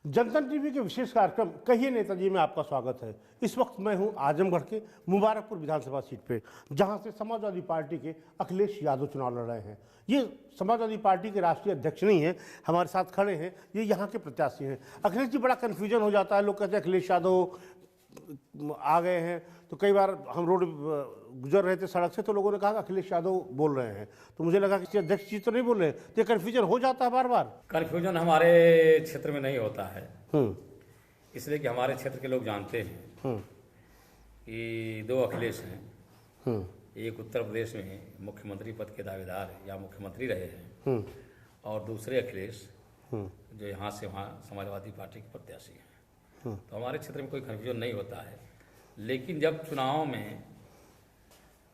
जनता TV के विशेष कार्यक्रम कहिए नेताजी में आपका स्वागत है। इस वक्त मैं हूं आजमगढ़ के मुबारकपुर विधानसभा सीट पे, जहां से समाजवादी पार्टी के अखिलेश यादव चुनाव लड़ रहे हैं। ये समाजवादी पार्टी के राष्ट्रीय अध्यक्ष नहीं है, हमारे साथ खड़े हैं, ये यहाँ के प्रत्याशी हैं। अखिलेश जी, बड़ा कन्फ्यूजन हो जाता है, लोग कहते हैं अखिलेश यादव आ गए हैं। तो कई बार हम रोड गुजर रहे थे सड़क से, तो लोगों ने कहा कि अखिलेश यादव बोल रहे हैं, तो मुझे लगा कि अध्यक्ष जी तो नहीं बोल रहे हैं। तो ये कन्फ्यूजन हो जाता है बार बार। कन्फ्यूजन हमारे क्षेत्र में नहीं होता है, इसलिए कि हमारे क्षेत्र के लोग जानते हैं कि दो अखिलेश हैं। एक उत्तर प्रदेश में मुख्यमंत्री पद के दावेदार या मुख्यमंत्री रहे हैं, और दूसरे अखिलेश जो यहाँ से वहाँ समाजवादी पार्टी के प्रत्याशी हैं। तो हमारे क्षेत्र में कोई कन्फ्यूजन नहीं होता है। लेकिन जब चुनाव में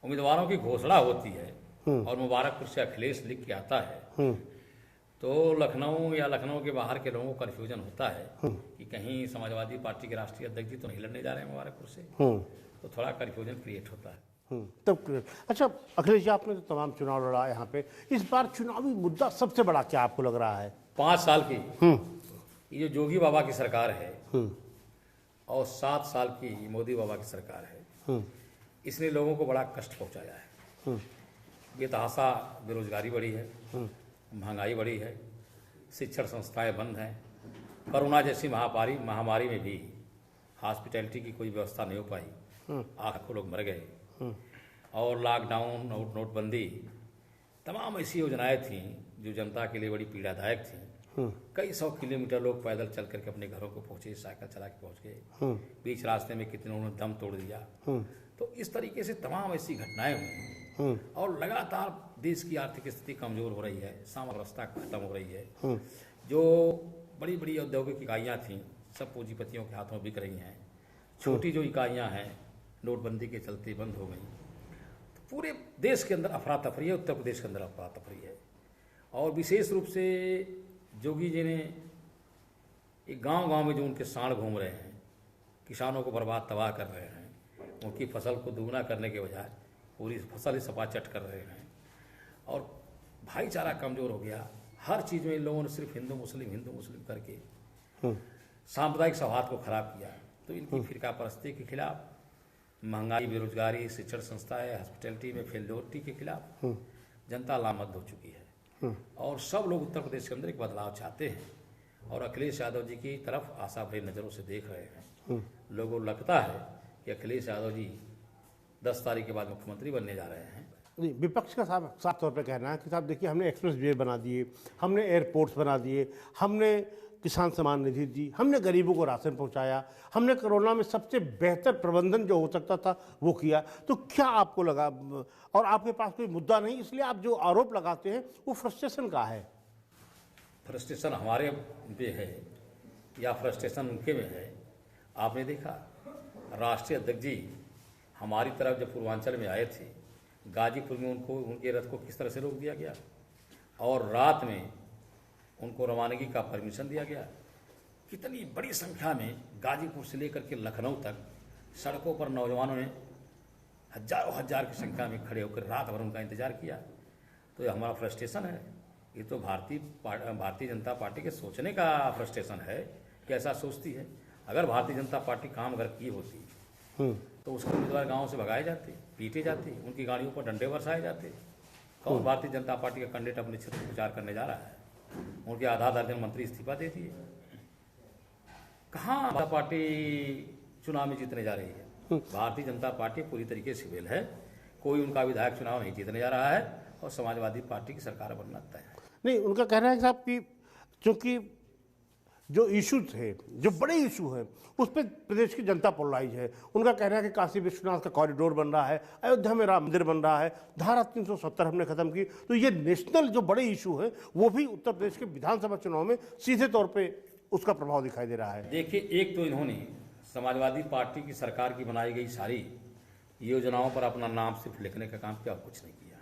उम्मीदवारों की घोषणा होती है और मुबारकपुर से अखिलेश लिख के आता है, तो लखनऊ या लखनऊ के बाहर के लोगों को कन्फ्यूजन होता है कि कहीं समाजवादी पार्टी के राष्ट्रीय अध्यक्ष जी तो नहीं लड़ने जा रहे हैं मुबारकपुर से। तो थोड़ा कन्फ्यूजन क्रिएट होता है। तब अच्छा अखिलेश जी, आपने तो तमाम चुनाव लड़ा यहाँ पे, इस बार चुनावी मुद्दा सबसे बड़ा क्या आपको लग रहा है? 5 साल की ये जो जोगी बाबा की सरकार है और 7 साल की मोदी बाबा की सरकार है, इसने लोगों को बड़ा कष्ट पहुंचाया है। बेतहाशा बेरोजगारी बढ़ी है, महंगाई बढ़ी है, शिक्षण संस्थाएं बंद हैं, कोरोना जैसी महामारी में भी हॉस्पिटैलिटी की कोई व्यवस्था नहीं हो पाई, लाखों लोग मर गए। और लॉकडाउन, नोटबंदी, तमाम ऐसी योजनाएं थीं जो जनता के लिए बड़ी पीड़ादायक थीं। कई 100 किलोमीटर लोग पैदल चल करके अपने घरों को पहुंचे, साइकिल चला के पहुंच गए, बीच रास्ते में कितनों ने दम तोड़ दिया। तो इस तरीके से तमाम ऐसी घटनाएं हुई, और लगातार देश की आर्थिक स्थिति कमजोर हो रही है, सामान्य व्यवस्था खत्म हो रही है। जो बड़ी बड़ी औद्योगिक इकाइयाँ थीं सब पूंजीपतियों के हाथों बिक रही हैं। छोटी जो इकाइयाँ हैं नोटबंदी के चलते बंद हो गई। तो पूरे देश के अंदर अफरा तफरी है, उत्तर प्रदेश के अंदर अफरा तफरी है। और विशेष रूप से जोगी जी ने एक गांव-गांव में जो उनके सांड घूम रहे हैं, किसानों को बर्बाद तबाह कर रहे हैं, उनकी फसल को दुगना करने के बजाय पूरी फसल ही सपाचट कर रहे हैं, और भाईचारा कमजोर हो गया। हर चीज़ में इन लोगों ने सिर्फ हिंदू मुस्लिम करके सांप्रदायिक सौहार्द को खराब किया। तो इनकी फिरका परस्ती के खिलाफ, महंगाई, बेरोजगारी, शिक्षण संस्थाएं, हॉस्पिटैलिटी में फेल्योरिटी के खिलाफ जनता लामबंद हो चुकी है। और सब लोग उत्तर प्रदेश के अंदर एक बदलाव चाहते हैं, और अखिलेश यादव जी की तरफ आशा भरी नज़रों से देख रहे हैं। लोगों को लगता है कि अखिलेश यादव जी 10 तारीख के बाद मुख्यमंत्री बनने जा रहे हैं। नहीं, विपक्ष का साफ तौर पे कहना है कि साहब देखिए, हमने एक्सप्रेस वे बना दिए, हमने एयरपोर्ट्स बना दिए, हमने किसान सम्मान निधि दी, हमने गरीबों को राशन पहुंचाया, हमने कोरोना में सबसे बेहतर प्रबंधन जो हो सकता था वो किया। तो क्या आपको लगा, और आपके पास कोई मुद्दा नहीं, इसलिए आप जो आरोप लगाते हैं वो फ्रस्ट्रेशन का है? फ्रस्ट्रेशन हमारे पे है या फ्रस्ट्रेशन उनके में है? आपने देखा राष्ट्रीय अध्यक्ष जी हमारी तरफ जब पूर्वांचल में आए थे, गाजीपुर में उनके रथ को किस तरह से रोक दिया गया, और रात में उनको रवानगी का परमिशन दिया गया। कितनी बड़ी संख्या में गाजीपुर से लेकर के लखनऊ तक सड़कों पर नौजवानों ने हजार की संख्या में खड़े होकर रात भर उनका इंतजार किया। तो ये हमारा फ्रस्ट्रेशन है। ये तो भारतीय जनता पार्टी के सोचने का फ्रस्ट्रेशन है कि ऐसा सोचती है। अगर भारतीय जनता पार्टी काम अगर की होती तो उसके उम्मीदवार गाँव से भगाए जाते, पीटे जाते, उनकी गाड़ियों पर डंडे बरसाए जाते। कौन भारतीय जनता पार्टी का कैंडिडेट अपने क्षेत्र में प्रचार करने जा रहा है? उनके आधा दर्जन मंत्री इस्तीफा दे दिए। कहाँ जनता पार्टी चुनाव में जीतने जा रही है? भारतीय जनता पार्टी पूरी तरीके से फेल है। कोई उनका विधायक चुनाव नहीं जीतने जा रहा है, और समाजवादी पार्टी की सरकार बनना तय है। नहीं, उनका कहना है साहब कि चूंकि जो इशू थे, जो बड़े इशू हैं, उस पर प्रदेश की जनता पोलराइज है। उनका कहना है कि काशी विश्वनाथ का कॉरिडोर बन रहा है, अयोध्या में राम मंदिर बन रहा है, धारा 370 हमने खत्म की। तो ये नेशनल जो बड़े इशू है वो भी उत्तर प्रदेश के विधानसभा चुनाव में सीधे तौर पे उसका प्रभाव दिखाई दे रहा है। देखिए, एक तो इन्होंने समाजवादी पार्टी की सरकार की बनाई गई सारी योजनाओं पर अपना नाम सिर्फ लिखने का काम किया, कुछ नहीं किया।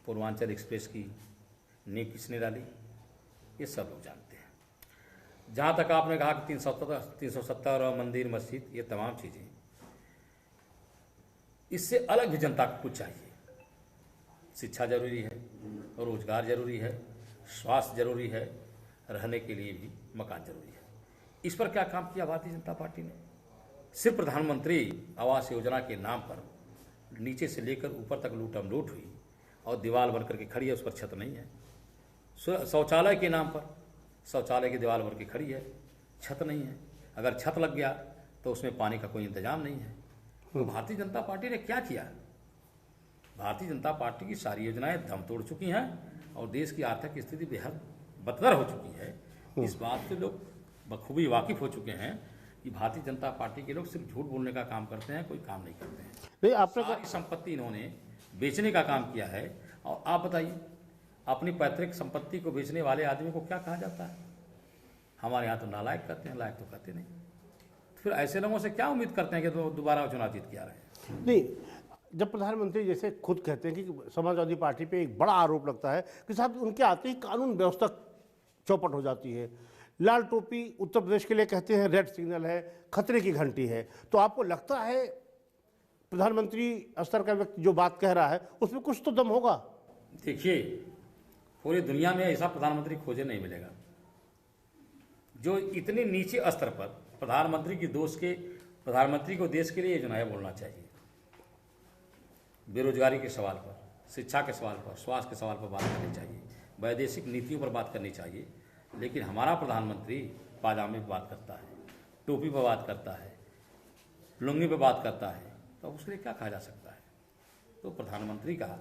पूर्वांचल एक्सप्रेस की नींव किसने डाली, ये सब लोग जानते हैं। जहाँ तक आपने कहा कि 370 और मंदिर, मस्जिद, ये तमाम चीज़ें, इससे अलग भी जनता को कुछ चाहिए। शिक्षा जरूरी है, रोजगार जरूरी है, स्वास्थ्य जरूरी है, रहने के लिए भी मकान जरूरी है। इस पर क्या काम किया भारतीय जनता पार्टी ने? सिर्फ प्रधानमंत्री आवास योजना के नाम पर नीचे से लेकर ऊपर तक लूटम लूट हुई और दीवार बन करके खड़ी है, उस पर छत नहीं है। शौचालय के नाम पर शौचालय की दीवार बन के खड़ी है, छत नहीं है। अगर छत लग गया तो उसमें पानी का कोई इंतजाम नहीं है। तो भारतीय जनता पार्टी ने क्या किया? भारतीय जनता पार्टी की सारी योजनाएं दम तोड़ चुकी हैं और देश की आर्थिक स्थिति बेहद बदतर हो चुकी है। इस बात से लोग बखूबी वाकिफ हो चुके हैं कि भारतीय जनता पार्टी के लोग सिर्फ झूठ बोलने का काम करते हैं, कोई काम नहीं करते हैं। नहीं, आपने सारी संपत्ति इन्होंने बेचने का काम किया है। और आप बताइए, अपनी पैतृक संपत्ति को बेचने वाले आदमी को क्या कहा जाता है? हमारे यहाँ तो नालायक कहते हैं, लायक तो कहते नहीं। तो फिर ऐसे लोगों से क्या उम्मीद करते हैं कि तो दोबारा चुनाव जीत के आ रहे हैं? नहीं, जब प्रधानमंत्री जैसे खुद कहते हैं कि समाजवादी पार्टी पे एक बड़ा आरोप लगता है कि साहब उनके आते ही कानून व्यवस्था चौपट हो जाती है। लाल टोपी उत्तर प्रदेश के लिए कहते हैं रेड सिग्नल है, खतरे की घंटी है। तो आपको लगता है प्रधानमंत्री स्तर का व्यक्ति जो बात कह रहा है उसमें कुछ तो दम होगा? देखिए, पूरी दुनिया में ऐसा प्रधानमंत्री खोजे नहीं मिलेगा जो इतने नीचे स्तर पर प्रधानमंत्री को देश के लिए योजनाएं बोलना चाहिए। बेरोजगारी के सवाल पर, शिक्षा के सवाल पर, स्वास्थ्य के सवाल पर बात करनी चाहिए, वैदेशिक नीतियों पर बात करनी चाहिए। लेकिन हमारा प्रधानमंत्री पाजामे पर बात करता है, टोपी पर बात करता है, लुंगी पर बात करता है, तो उसके लिए क्या कहा जा सकता है? तो प्रधानमंत्री का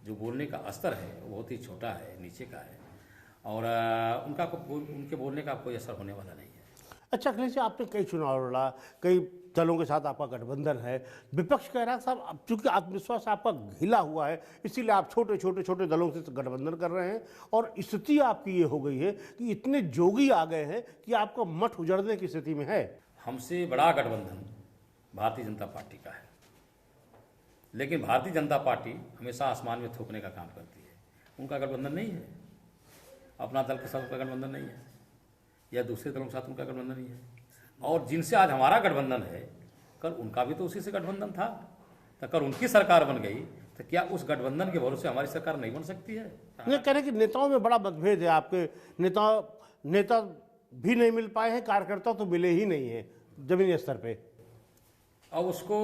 जो बोलने का स्तर है वो बहुत ही छोटा है, नीचे का है और उनके बोलने का कोई असर होने वाला नहीं है। अच्छा अखिलेश जी, आपने कई चुनाव लड़ा, कई दलों के साथ आपका गठबंधन है। विपक्ष कह रहा है साहब अब चूंकि आत्मविश्वास आपका हिला हुआ है इसीलिए आप छोटे दलों से गठबंधन कर रहे हैं और स्थिति आपकी ये हो गई है कि इतने जोगी आ गए हैं कि आपका मठ उजड़ने की स्थिति में है। हमसे बड़ा गठबंधन भारतीय जनता पार्टी का है, लेकिन भारतीय जनता पार्टी हमेशा आसमान में थूकने का काम करती है। उनका गठबंधन नहीं है, अपना दल के साथ उनका गठबंधन नहीं है या दूसरे दलों के साथ उनका गठबंधन नहीं है। और जिनसे आज हमारा गठबंधन है, कल उनका भी तो उसी से गठबंधन था। तो कल उनकी सरकार बन गई तो क्या उस गठबंधन के भरोसे हमारी सरकार नहीं बन सकती है? ये कह रहे कि नेताओं में बड़ा मतभेद है, आपके नेता भी नहीं मिल पाए हैं, कार्यकर्ता तो मिले ही नहीं है जमीनी स्तर पे। अब उसको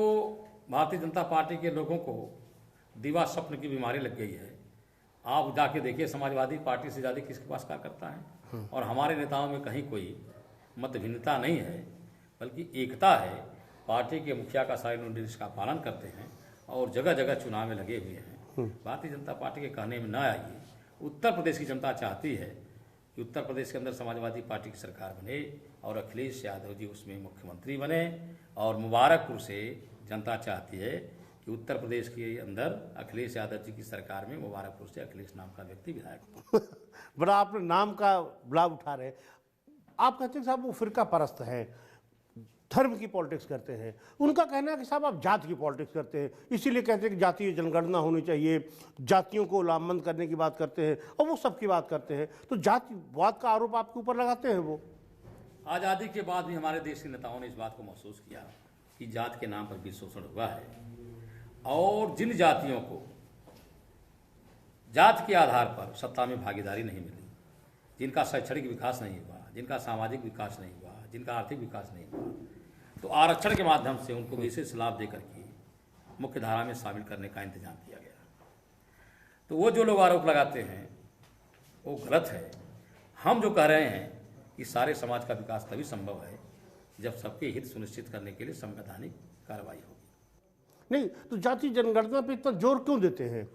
भारतीय जनता पार्टी के लोगों को दीवा स्वप्न की बीमारी लग गई है। आप जाके देखिए, समाजवादी पार्टी से ज़्यादा किसके पास कार्यकर्ता है? और हमारे नेताओं में कहीं कोई मत भिन्नता नहीं है, बल्कि एकता है। पार्टी के मुखिया का सारे निर्देश का पालन करते हैं और जगह जगह चुनाव में लगे हुए हैं। भारतीय जनता पार्टी के कहने में न आइए। उत्तर प्रदेश की जनता चाहती है कि उत्तर प्रदेश के अंदर समाजवादी पार्टी की सरकार बने और अखिलेश यादव जी उसमें मुख्यमंत्री बने। और मुबारकपुर से जनता चाहती है कि उत्तर प्रदेश के अंदर अखिलेश यादव जी की सरकार में मुबारकपुर से अखिलेश नाम का व्यक्ति विधायक। बड़ा आपने नाम का लाभ उठा रहे। आप कहते हैं साहब वो फिरका परस्त है, धर्म की पॉलिटिक्स करते हैं। उनका कहना है कि साहब आप जाति की पॉलिटिक्स करते हैं, इसीलिए कहते हैं कि जातीय जनगणना होनी चाहिए, जातियों को लामबंद करने की बात करते हैं और वो सबकी बात करते हैं। तो जातिवाद का आरोप आपके ऊपर लगाते हैं वो। आज़ादी के बाद भी हमारे देश के नेताओं ने इस बात को महसूस किया कि जात के नाम पर भी शोषण हुआ है और जिन जातियों को जात के आधार पर सत्ता में भागीदारी नहीं मिली, जिनका शैक्षणिक विकास नहीं हुआ, जिनका सामाजिक विकास नहीं हुआ, जिनका आर्थिक विकास नहीं हुआ, तो आरक्षण के माध्यम से उनको विशेष लाभ देकर के मुख्य धारा में शामिल करने का इंतजाम किया गया। तो वो जो लोग आरोप लगाते हैं वो गलत है। हम जो कह रहे हैं कि सारे समाज का विकास तभी संभव है जब सबके हित सुनिश्चित करने के लिए संवैधानिक कार्रवाई होगी। नहीं तो जाति जनगणना पे इतना जोर क्यों देते हैं?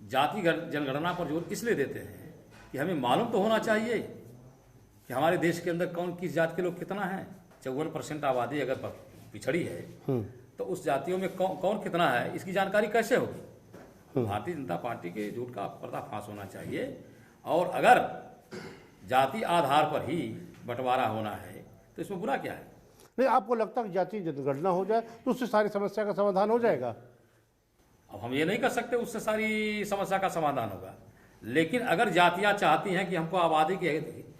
जाति जनगणना पर जोर इसलिए देते हैं कि हमें मालूम तो होना चाहिए कि हमारे देश के अंदर कौन किस जाति के लोग कितना है। 54% आबादी अगर पिछड़ी है तो उस जातियों में कौन कितना है, इसकी जानकारी कैसे होगी? भारतीय जनता पार्टी के झूठ का पर्दाफाश होना चाहिए। और अगर जाति आधार पर ही बंटवारा होना है तो इसमें बुरा क्या है? नहीं, आपको लगता है कि जाति जनगणना हो जाए तो उससे सारी समस्या का समाधान हो जाएगा? अब हम ये नहीं कर सकते उससे सारी समस्या का समाधान होगा, लेकिन अगर जातियां चाहती हैं कि हमको आबादी के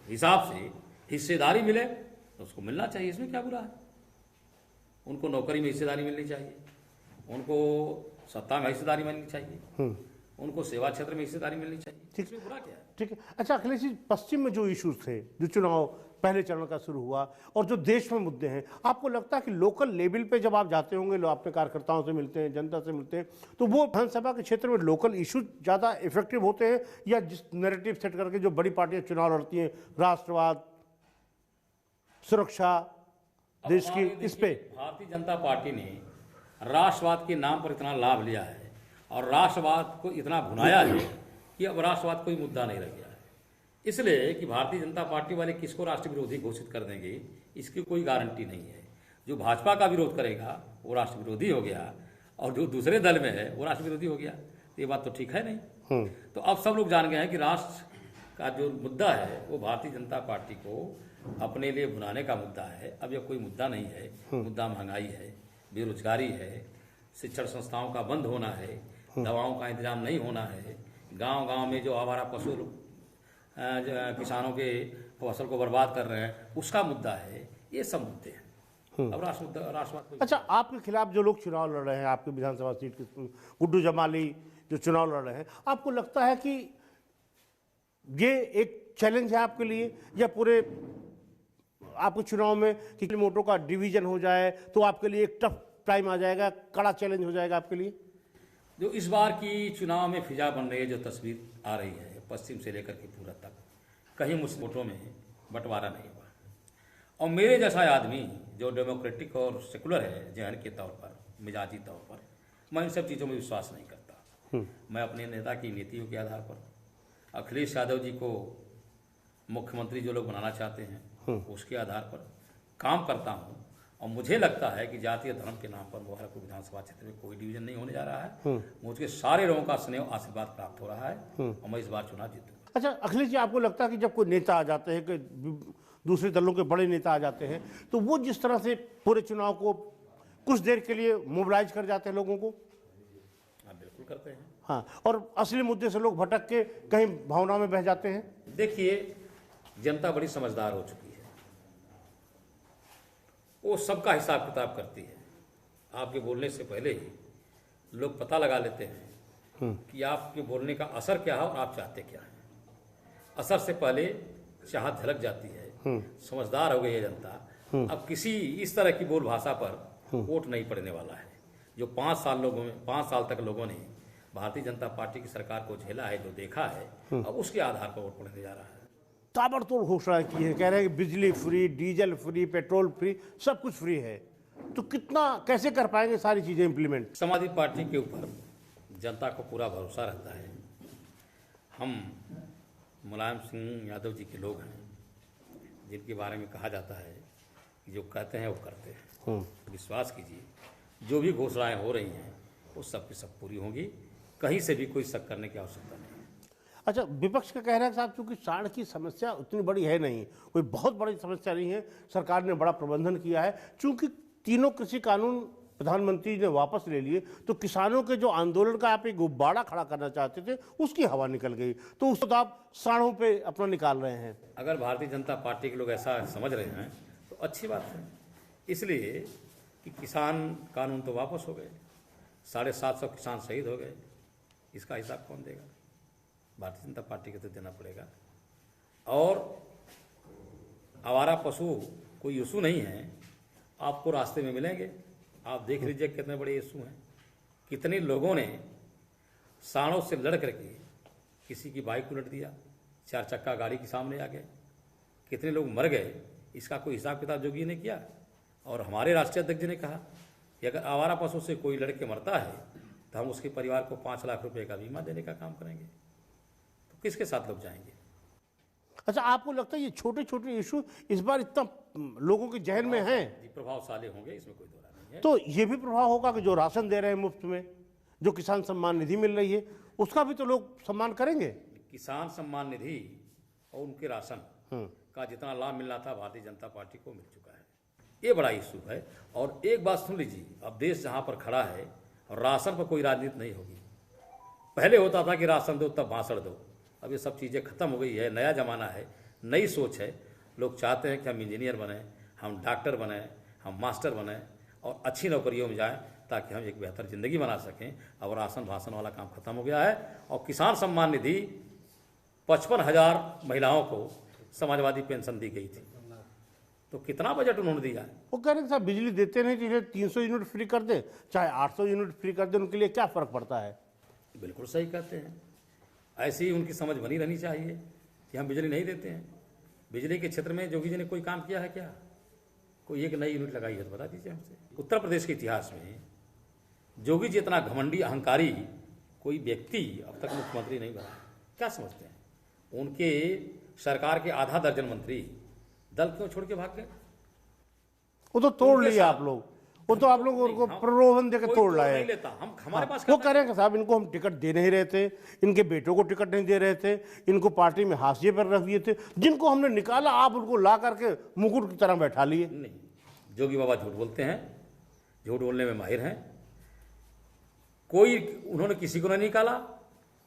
हिसाब से हिस्सेदारी मिले तो उसको मिलना चाहिए। इसमें क्या बुरा है? उनको नौकरी में हिस्सेदारी मिलनी चाहिए, उनको सत्ता में हिस्सेदारी मिलनी चाहिए, उनको सेवा क्षेत्र में हिस्सेदारी मिलनी चाहिए। ठीक, इसमें बुरा क्या है? ठीक है। अच्छा अखिलेश जी, पश्चिम में जो इश्यूज थे, जो चुनाव पहले चरण का शुरू हुआ और जो देश में मुद्दे हैं, आपको लगता है कि लोकल लेवल पे जब आप जाते होंगे, लोग अपने कार्यकर्ताओं से मिलते हैं, जनता से मिलते हैं, तो वो विधानसभा के क्षेत्र में लोकल इशू ज़्यादा इफेक्टिव होते हैं या जिस नैरेटिव सेट करके जो बड़ी पार्टियां चुनाव लड़ती हैं, राष्ट्रवाद, सुरक्षा, देश की, इस पे भारतीय जनता पार्टी ने राष्ट्रवाद के नाम पर इतना लाभ लिया है और राष्ट्रवाद को इतना भुनाया है कि अब राष्ट्रवाद कोई मुद्दा नहीं रह गया है। इसलिए कि भारतीय जनता पार्टी वाले किसको राष्ट्र विरोधी घोषित कर देंगे, इसकी कोई गारंटी नहीं है। जो भाजपा का विरोध करेगा वो राष्ट्र विरोधी हो गया और जो दूसरे दल में है वो राष्ट्र विरोधी हो गया। तो ये बात तो ठीक है नहीं। तो अब सब लोग जान गए हैं कि राष्ट्र का जो मुद्दा है वो भारतीय जनता पार्टी को अपने लिए भुनाने का मुद्दा है। अब यह कोई मुद्दा नहीं है। मुद्दा महंगाई है, बेरोजगारी है, शिक्षण संस्थाओं का बंद होना है, दवाओं का इंतजाम नहीं होना है, गांव-गांव में जो आवारा पशु किसानों के फसल को बर्बाद कर रहे हैं उसका मुद्दा है। ये सब मुद्दे हैं। अब राष्ट्रवाद। अच्छा, आपके खिलाफ जो लोग चुनाव लड़ रहे हैं, आपके विधानसभा सीट के गुड्डू जमाली जो चुनाव लड़ रहे हैं, आपको लगता है कि ये एक चैलेंज है आपके लिए या पूरे आपके चुनाव में कि मोटो का डिवीजन हो जाए तो आपके लिए एक टफ टाइम आ जाएगा, कड़ा चैलेंज हो जाएगा आपके लिए? जो इस बार की चुनाव में फिजा बन रही है, जो तस्वीर आ रही है पश्चिम से लेकर के पूरा तक, कहीं मुस्लिम वोटों में बंटवारा नहीं हुआ। और मेरे जैसा आदमी जो डेमोक्रेटिक और सेकुलर है जहन के तौर पर, मिजाजी तौर पर, मैं इन सब चीज़ों में विश्वास नहीं करता। मैं अपने नेता की नीतियों के आधार पर, अखिलेश यादव जी को मुख्यमंत्री जो लोग बनाना चाहते हैं उसके आधार पर काम करता हूं। और मुझे लगता है कि जातीय धर्म के नाम पर मुबारकपुर विधानसभा क्षेत्र में कोई डिवीजन नहीं होने जा रहा है। मुझे सारे लोगों का स्नेह आशीर्वाद प्राप्त हो रहा है और मैं इस बार चुनाव जीतूंगा। अच्छा अखिलेश जी, आपको लगता है कि जब कोई नेता आ जाते हैं, कि दूसरे दलों के बड़े नेता आ जाते हैं, तो वो जिस तरह से पूरे चुनाव को कुछ देर के लिए मोबिलाइज कर जाते हैं लोगों को? हाँ, बिल्कुल करते हैं। हाँ, और असली मुद्दे से लोग भटक के कहीं भावना में बह जाते हैं। देखिए, जनता बड़ी समझदार हो चुकी है, वो सबका हिसाब किताब करती है। आपके बोलने से पहले ही लोग पता लगा लेते हैं कि आपके बोलने का असर क्या है और आप चाहते क्या हैं। असर से पहले चाहत झलक जाती है। समझदार हो गई है जनता। अब किसी इस तरह की बोल भाषा पर वोट नहीं पड़ने वाला है। जो 5 साल तक लोगों ने भारतीय जनता पार्टी की सरकार को झेला है, जो देखा है, अब उसके आधार पर वोट पड़ने जा रहा है। ताबड़तोड़ घोषणा की है, कह रहे हैं कि बिजली free, diesel free, petrol free, सब कुछ फ्री है। तो कितना कैसे कर पाएंगे सारी चीजें इंप्लीमेंट? समाजवादी पार्टी के ऊपर जनता को पूरा भरोसा रहता है। हम मुलायम सिंह यादव जी के लोग हैं जिनके बारे में कहा जाता है कि जो कहते हैं वो करते हैं। विश्वास कीजिए, जो भी घोषणाएं हो रही हैं वो सब की सब पूरी होंगी। कहीं से भी कोई शक करने की आवश्यकता नहीं है। अच्छा, विपक्ष का कहना है साहब, चूंकि साढ़ की समस्या उतनी बड़ी है नहीं, कोई बहुत बड़ी समस्या नहीं है, सरकार ने बड़ा प्रबंधन किया है। चूंकि तीनों कृषि कानून प्रधानमंत्री ने वापस ले लिए, तो किसानों के जो आंदोलन का आप एक गुब्बारा खड़ा करना चाहते थे उसकी हवा निकल गई, तो उसको आप साढ़ों पे अपना निकाल रहे हैं। अगर भारतीय जनता पार्टी के लोग ऐसा समझ रहे हैं तो अच्छी बात है। इसलिए कि किसान कानून तो वापस हो गए, 750 किसान शहीद हो गए, इसका हिसाब कौन देगा? भारतीय जनता पार्टी को तो देना पड़ेगा। और आवारा पशु कोई इशू नहीं है, आपको रास्ते में मिलेंगे। आप देख लीजिए कितने बड़े इशू हैं। कितने लोगों ने साड़ों से लड़ करके किसी की बाइक उलट दिया, 4 चक्का गाड़ी के सामने आ गए, कितने लोग मर गए, इसका कोई हिसाब किताब जोगी ने किया। और हमारे राष्ट्रीय अध्यक्ष जी ने कहा कि अगर आवारा पशु से कोई लड़के मरता है तो हम उसके परिवार को 5 लाख रुपए का बीमा देने का काम करेंगे। तो किसके साथ लोग जाएंगे? अच्छा, आपको लगता है ये छोटे छोटे इशू इस बार इतना लोगों के जहन में हैं? जी, प्रभावशाली होंगे, इसमें कोई दो राय नहीं है। तो ये भी प्रभाव होगा कि जो राशन दे रहे हैं मुफ्त में, जो किसान सम्मान निधि मिल रही है, उसका भी तो लोग सम्मान करेंगे। किसान सम्मान निधि और उनके राशन का जितना लाभ मिलना था भारतीय जनता पार्टी को मिल चुका है। ये बड़ा इशू है। और एक बात सुन लीजिए, अब देश जहाँ पर खड़ा है, राशन पर कोई राजनीति नहीं होगी। पहले होता था कि राशन दो तब भाषण दो, अब ये सब चीज़ें खत्म हो गई है। नया ज़माना है, नई सोच है। लोग चाहते हैं कि हम इंजीनियर बने, हम डॉक्टर बने, हम मास्टर बने और अच्छी नौकरियों में जाएं ताकि हम एक बेहतर ज़िंदगी बना सकें। अब राशन भाषण वाला काम खत्म हो गया है। और किसान सम्मान निधि 55,000 महिलाओं को समाजवादी पेंशन दी गई थी। तो कितना बजट उन्होंने दिया है? वो कह रहे हैं साहब बिजली देते नहीं, जिन्हें 300 यूनिट फ्री कर दे चाहे 800 यूनिट फ्री कर दे, उनके लिए क्या फर्क पड़ता है। बिल्कुल सही कहते हैं। ऐसी ही उनकी समझ बनी रहनी चाहिए कि हम बिजली नहीं देते हैं। बिजली के क्षेत्र में जोगी जी ने कोई काम किया है क्या? कोई एक नई यूनिट लगाई है तो बता दीजिए हमसे। उत्तर प्रदेश के इतिहास में जोगी जी इतना घमंडी अहंकारी कोई व्यक्ति अब तक मुख्यमंत्री नहीं बना। क्या समझते हैं? उनके सरकार के आधा दर्जन मंत्री दल क्यों छोड़ के भाग गए? वो तो तोड़ लिया आप लोग, वो तो आप लोग उनको प्रलोभन देकर तोड़ लाए। नहीं लेता हम, हमारे पास वो कह रहे हैं साहब इनको हम टिकट दे नहीं रहे थे, इनके बेटों को टिकट नहीं दे रहे थे, इनको पार्टी में हाशिए पर रख दिए थे, जिनको हमने निकाला आप उनको ला करके मुकुट की तरह बैठा लिए। नहीं, जोगी बाबा झूठ बोलते हैं, झूठ बोलने में माहिर हैं। कोई उन्होंने किसी को नहीं निकाला।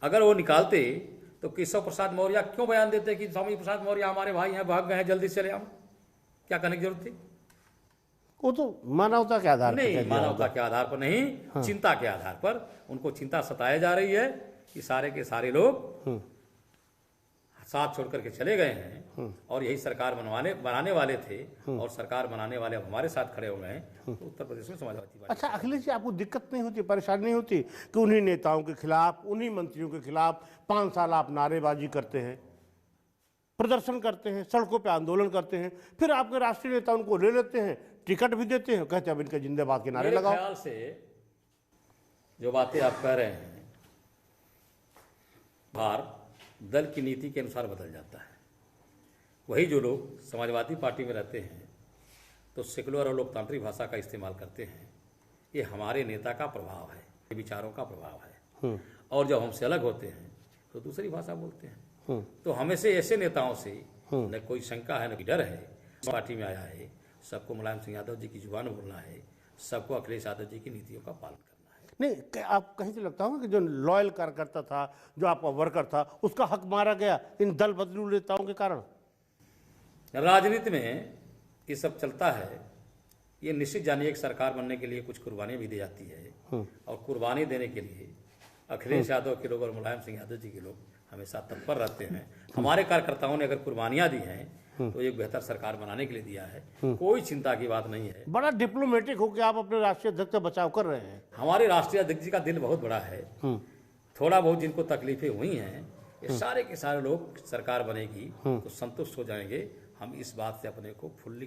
अगर वो निकालते तो केशव प्रसाद मौर्य क्यों बयान देते कि स्वामी प्रसाद मौर्य हमारे भाई हैं, भाग गए हैं, जल्दी से चले आओ? क्या करने की जरूरत थी? वो तो मानवता के आधार पर नहीं, मानवता के आधार पर नहीं, चिंता के आधार पर उनको चिंता सताई जा रही है कि सारे के सारे लोग साथ छोड़ करके चले गए हैं और यही सरकार बनाने वाले थे और सरकार बनाने वाले अब हमारे साथ खड़े हो गए हैं। तो उत्तर प्रदेश में समाजवादी पार्टी। अच्छा अखिलेश जी, आपको दिक्कत नहीं होती, परेशानी नहीं होती कि उन्हीं नेताओं के खिलाफ, उन्हीं मंत्रियों के खिलाफ 5 साल आप नारेबाजी करते हैं, प्रदर्शन करते हैं, सड़कों पे आंदोलन करते हैं, फिर आपके राष्ट्रीय नेता उनको ले लेते हैं, टिकट भी देते हैं, कहते हैं अब इनके जिंदाबाद के नारे मेरे लगाओ। ख्याल से जो बातें आप कह रहे हैं, भार दल की नीति के अनुसार बदल जाता है। वही जो लोग समाजवादी पार्टी में रहते हैं तो सेकुलर और लोकतांत्रिक भाषा का इस्तेमाल करते हैं, ये हमारे नेता का प्रभाव है, ये विचारों का प्रभाव है। और जब हमसे अलग होते हैं तो दूसरी भाषा बोलते हैं। तो हमें से ऐसे नेताओं से न कोई शंका है, न कोई डर है। पार्टी में आया है, सबको मुलायम सिंह यादव जी की जुबान बोलना है, सबको अखिलेश यादव जी की नीतियों का पालन करना है। नहीं, आप कहीं से लगता हो कि जो लॉयल कार्यकर्ता था, जो आपका वर्कर था, उसका हक मारा गया इन दल बदलू नेताओं के कारण। राजनीति में ये सब चलता है। ये निश्चित जानिए एक सरकार बनने के लिए कुछ कुर्बानी भी दी जाती है और कुर्बानी देने के लिए अखिलेश यादव के लोग और मुलायम सिंह यादव जी के लोग हमेशा तत्पर रहते हैं। हमारे कार्यकर्ताओं ने अगर कुर्बानियां दी हैं तो एक बेहतर सरकार बनाने के लिए दिया है, कोई चिंता की बात नहीं है। बड़ा डिप्लोमेटिक हो कि आप अपने राष्ट्रीय अध्यक्ष का बचाव कर रहे हैं। हमारे राष्ट्रीय अध्यक्ष जी का दिल बहुत बड़ा है। थोड़ा बहुत जिनको तकलीफें हुई हैं, ये सारे के सारे लोग सरकार बनेगी तो संतुष्ट हो जाएंगे। हम इस बात से अपने को फुल्ली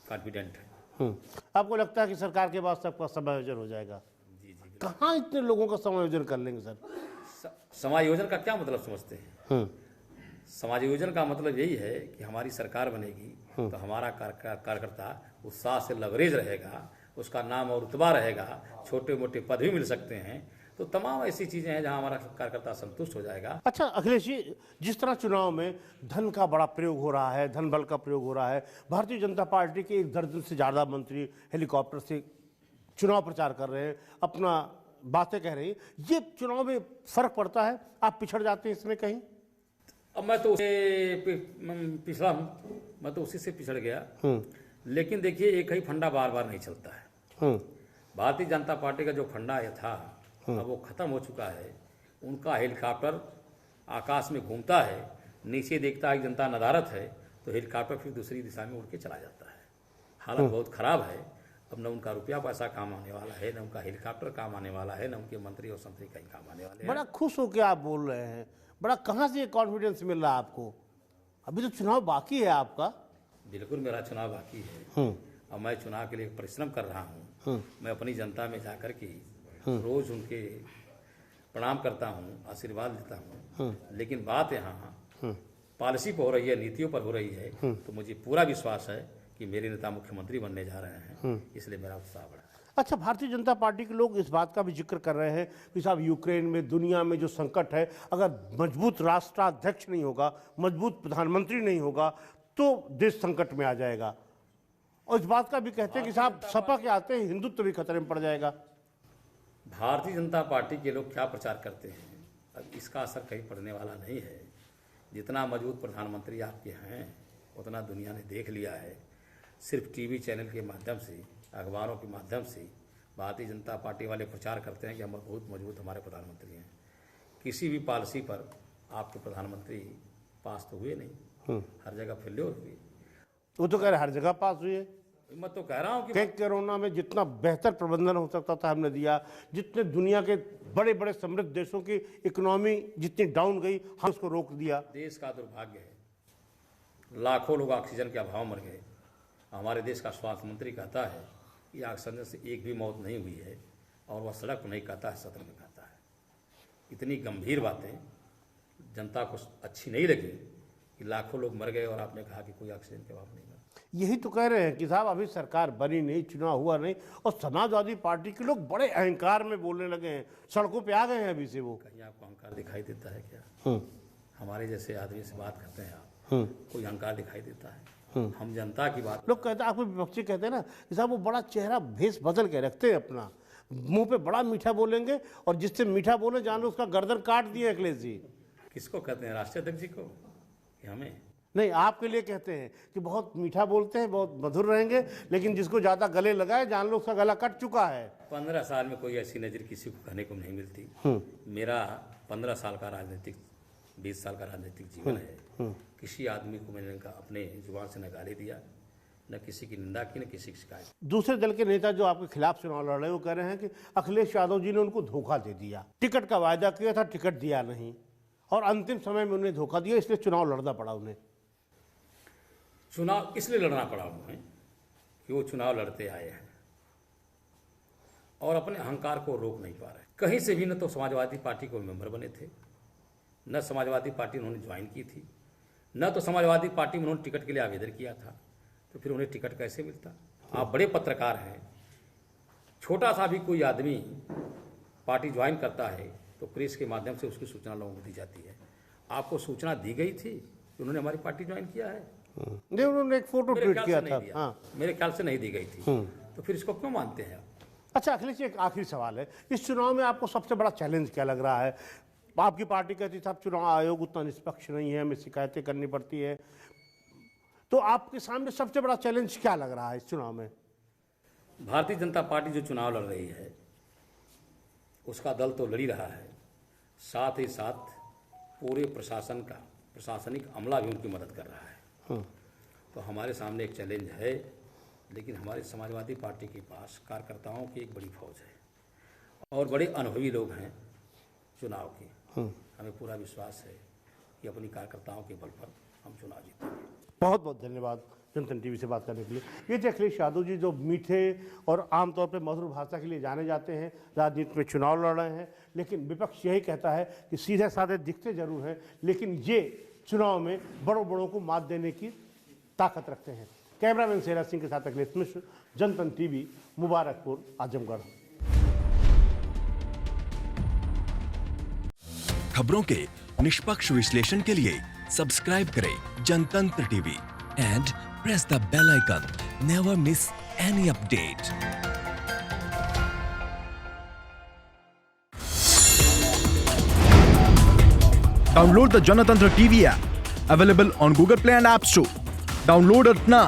कॉन्फिडेंट हैं। आपको लगता है कि सरकार के बाद सबका समायोजन हो जाएगा? जी जी। कहाँ इतने लोगों का समायोजन कर लेंगे सर? समायोजन का क्या मतलब समझते हैं? समायोजन का मतलब यही है कि हमारी सरकार बनेगी तो हमारा कार्यकर्ता उत्साह से लवरेज रहेगा, उसका नाम और रुतबा रहेगा, छोटे मोटे पद भी मिल सकते हैं। तो तमाम ऐसी चीजें हैं जहां हमारा कार्यकर्ता संतुष्ट हो जाएगा। अच्छा अखिलेश जी, जिस तरह चुनाव में धन का बड़ा प्रयोग हो रहा है, धन बल का प्रयोग हो रहा है, भारतीय जनता पार्टी के 1 दर्जन से ज़्यादा मंत्री हेलीकॉप्टर से चुनाव प्रचार कर रहे हैं, अपना बातें कह रहे हैं, ये चुनाव में फर्क पड़ता है? आप पिछड़ जाते हैं इसमें कहीं? अब मैं तो पिछड़ा हूँ, मैं तो उसी से पिछड़ गया। लेकिन देखिए एक ही फंडा बार बार नहीं चलता है। भारतीय जनता पार्टी का जो फंडा ये था अब वो खत्म हो चुका है। उनका हेलीकॉप्टर आकाश में घूमता है, नीचे देखता है जनता नदारत है तो हेलीकॉप्टर फिर दूसरी दिशा में उड़ के चला जाता है। हालत बहुत खराब है। अब न उनका रुपया पैसा काम आने वाला है, न उनका हेलीकॉप्टर काम आने वाला है, न उनके मंत्री और संतरी कहीं काम आने वाले हैं। बड़ा खुश होकर आप बोल रहे हैं, बड़ा कहाँ से ये कॉन्फिडेंस मिल रहा है आपको? अभी तो चुनाव बाकी है आपका। बिल्कुल मेरा चुनाव बाकी है और मैं चुनाव के लिए परिश्रम कर रहा हूँ। मैं अपनी जनता में जाकर के रोज उनके प्रणाम करता हूँ, आशीर्वाद लेता हूँ। लेकिन बात यहाँ पॉलिसी पर हो रही है, नीतियों पर हो रही है, तो मुझे पूरा विश्वास है कि मेरे नेता मुख्यमंत्री बनने जा रहे हैं, इसलिए मेरा उत्साह बढ़ा है। अच्छा, भारतीय जनता पार्टी के लोग इस बात का भी जिक्र कर रहे हैं कि साहब यूक्रेन में, दुनिया में जो संकट है, अगर मजबूत राष्ट्राध्यक्ष नहीं होगा, मजबूत प्रधानमंत्री नहीं होगा तो देश संकट में आ जाएगा। और इस बात का भी कहते हैं कि साहब सपा के आते ही हिंदुत्व भी खतरे में पड़ जाएगा। भारतीय जनता पार्टी के लोग क्या प्रचार करते हैं, अब इसका असर कहीं पड़ने वाला नहीं है। जितना मजबूत प्रधानमंत्री आपके हैं उतना दुनिया ने देख लिया है। सिर्फ टीवी चैनल के माध्यम से, अखबारों के माध्यम से भारतीय जनता पार्टी वाले प्रचार करते हैं कि हम बहुत मजबूत हमारे प्रधानमंत्री हैं। किसी भी पॉलिसी पर आपके प्रधानमंत्री पास तो हुए नहीं, हर जगह फेल्योर हुए। वो तो कह रहे हर जगह पास हुई है। मैं तो कह रहा हूँ कि कई कोरोना में जितना बेहतर प्रबंधन हो सकता था हमने दिया, जितने दुनिया के बड़े बड़े समृद्ध देशों की इकोनॉमी जितनी डाउन गई हम उसको रोक दिया। देश का दुर्भाग्य है, लाखों लोग ऑक्सीजन के अभाव मर गए। हमारे देश का स्वास्थ्य मंत्री कहता है कि ऑक्सीजन से एक भी मौत नहीं हुई है, और वह सड़क पर नहीं कहता है, सदन में कहता है। इतनी गंभीर बातें जनता को अच्छी नहीं लगी कि लाखों लोग मर गए और आपने कहा कि कोई ऑक्सीजन के अभाव नहीं मरा। यही तो कह रहे हैं कि साहब अभी सरकार बनी नहीं, चुनाव हुआ नहीं, और समाजवादी पार्टी के लोग बड़े अहंकार में बोलने लगे हैं, सड़कों पे आ गए हैं अभी से वो। कहीं आपको अहंकार दिखाई देता है क्या? हमारे जैसे आदमी से बात करते हैं आप, कोई अहंकार दिखाई देता है? हम जनता की बात। लोग कहते हैं, आपको विपक्षी कहते हैं ना कि साहब वो बड़ा चेहरा भेष बदल के रखते हैं अपना, मुंह पे बड़ा मीठा बोलेंगे, और जिससे मीठा बोले जान लो उसका गर्दन काट दिए अखिलेश जी। किसको कहते हैं? राष्ट्रीय अध्यक्ष जी को कि हमें? नहीं, आपके लिए कहते हैं कि बहुत मीठा बोलते हैं, बहुत मधुर रहेंगे, लेकिन जिसको ज़्यादा गले लगाए जान लो उसका गला कट चुका है। 15 साल में कोई ऐसी नज़र किसी को कहने को नहीं मिलती। मेरा 15 साल का राजनीतिक, 20 साल का राजनीतिक जीवन है। किसी आदमी को मैंने अपने जुबान से न गाली दिया, न किसी की निंदा की, न किसी की शिकायत। दूसरे दल के नेता जो आपके खिलाफ चुनाव लड़ रहे हैं वो कह रहे हैं कि अखिलेश यादव जी ने उनको धोखा दे दिया, टिकट का वायदा किया था, टिकट दिया नहीं, और अंतिम समय में उन्हें धोखा दिया, इसलिए चुनाव लड़ना पड़ा उन्हें। चुनाव इसलिए लड़ना पड़ा उन्हें कि वो चुनाव लड़ते आए हैं और अपने अहंकार को रोक नहीं पा रहे। कहीं से भी न तो समाजवादी पार्टी को मेंबर बने थे, न समाजवादी पार्टी उन्होंने ज्वाइन की थी, न तो समाजवादी पार्टी में उन्होंने टिकट के लिए आवेदन किया था, तो फिर उन्हें टिकट कैसे मिलता? आप बड़े पत्रकार हैं, छोटा सा भी कोई आदमी पार्टी ज्वाइन करता है तो प्रेस के माध्यम से उसकी सूचना लोगों को दी जाती है। आपको सूचना दी गई थी कि उन्होंने हमारी पार्टी ज्वाइन किया है? नहीं, उन्होंने एक फोटो ट्वीट किया था। हाँ, मेरे ख्याल से नहीं दी गई थी। तो फिर इसको क्यों मानते हैं आप? अच्छा अखिलेश जी, एक आखिरी सवाल है, इस चुनाव में आपको सबसे बड़ा चैलेंज क्या लग रहा है? आपकी पार्टी कहती साहब चुनाव आयोग उतना निष्पक्ष नहीं है, हमें शिकायतें करनी पड़ती है, तो आपके सामने सबसे बड़ा चैलेंज क्या लग रहा है इस चुनाव में? भारतीय जनता पार्टी जो चुनाव लड़ रही है उसका दल तो लड़ ही रहा है, साथ ही साथ पूरे प्रशासन का प्रशासनिक अमला भी उनकी मदद कर रहा है। तो हमारे सामने एक चैलेंज है, लेकिन हमारे समाजवादी पार्टी के पास कार्यकर्ताओं की एक बड़ी फौज है और बड़े अनुभवी लोग हैं चुनाव के। हमें पूरा विश्वास है कि अपनी कार्यकर्ताओं के बल पर हम चुनाव जीतेंगे। बहुत बहुत धन्यवाद जनतन टीवी से बात करने के लिए। ये थे अखिलेश यादव जी, जो मीठे और आमतौर पर मधुर भाषा के लिए जाने जाते हैं, राजनीति में चुनाव लड़ रहे हैं, लेकिन विपक्ष यही कहता है कि सीधे साधे दिखते जरूर हैं, लेकिन ये चुनाव में बड़ों बड़ों को मात देने की ताकत रखते हैं। कैमरामैन सेरा सिंह के साथ अखिलेश मिश्र, जनतन टीवी, मुबारकपुर, आजमगढ़। खबरों के निष्पक्ष विश्लेषण के लिए सब्सक्राइब करें Janatantra TV and press the bell icon. Never miss any update. Download the Janatantra TV app, available on Google Play and App Store. Download it now.